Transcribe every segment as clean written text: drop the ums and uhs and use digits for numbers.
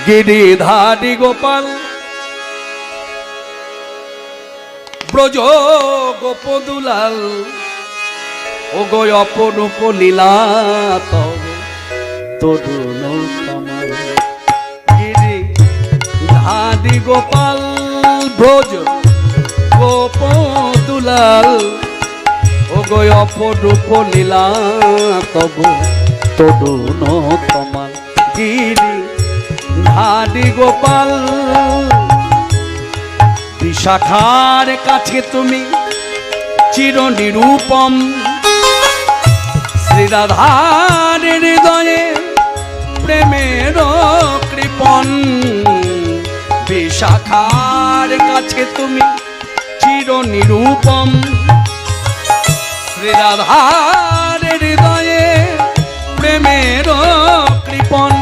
গিরিধারী গোপাল ব্রজ গোপদুলাল ও গো অপরূপ লীলা তব তরুণ কমল গিরিধারী গোপাল ব্রজ গোপদুলাল ও গো অপরূপ লীলা তব তরুণ কমল গিরিধারী গোপাল বিশাখার কাছে তুমি চির নিরূপম শ্রীরাধার হৃদয়ে প্রেমের কৃপণ বিশাখার কাছে তুমি চির নিরূপম শ্রীরাধার হৃদয়ে প্রেমের কৃপণ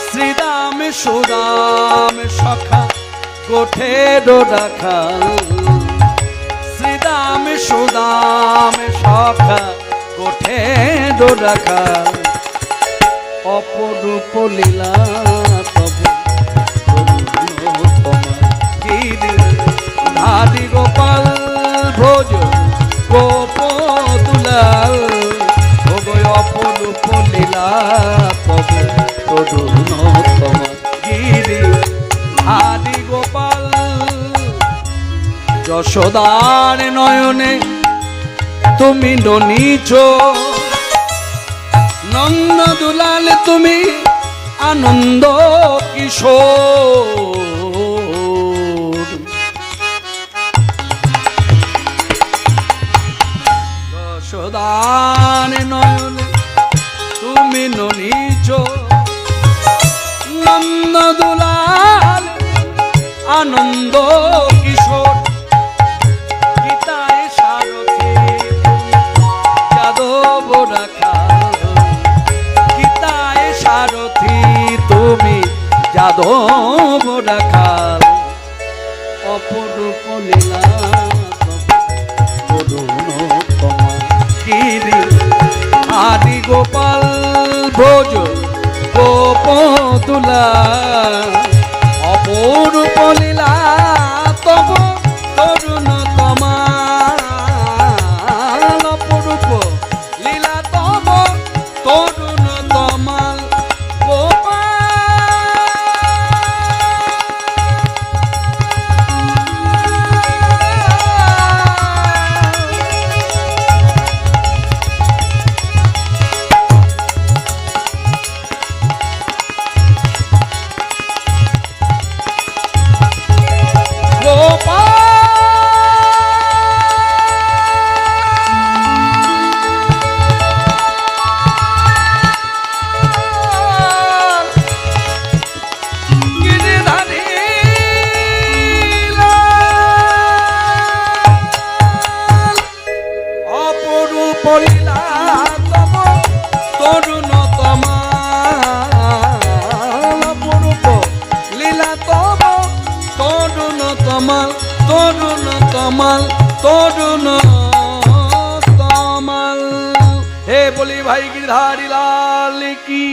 শ্রীরাম সুরাম সখা গোঠের রাখাল শ্রীরাম সুদাম সখা গোঠের রাখাল অপরূপ লীলা তব গিরিধারী গোপাল ভোজ গোপদুলাল অপরূপ লীলা তব তরুণ গিরিধারী গোপাল যশোদার নয়নে তুমি ননীচ নন্দ দুলাল তুমি আনন্দ কিশোর যশোদার নয়নে তুমি ননীচ নন্দ দুলাল আনন্দ কিশোর গীতায় সারথি যাদব রাখাল গীতায় সারথি তুমি যাদব রাখাল অপরূপ লীলা গিরিধারী গোপাল ভোজ গোপদুলাল অপরূপ লীলা তব তরুণ তমাল অপরূপ লীলা তব তরুণ তমাল তরুণ তমাল তরুণ তমাল হে বলি ভাই গিরিধারী লাল কি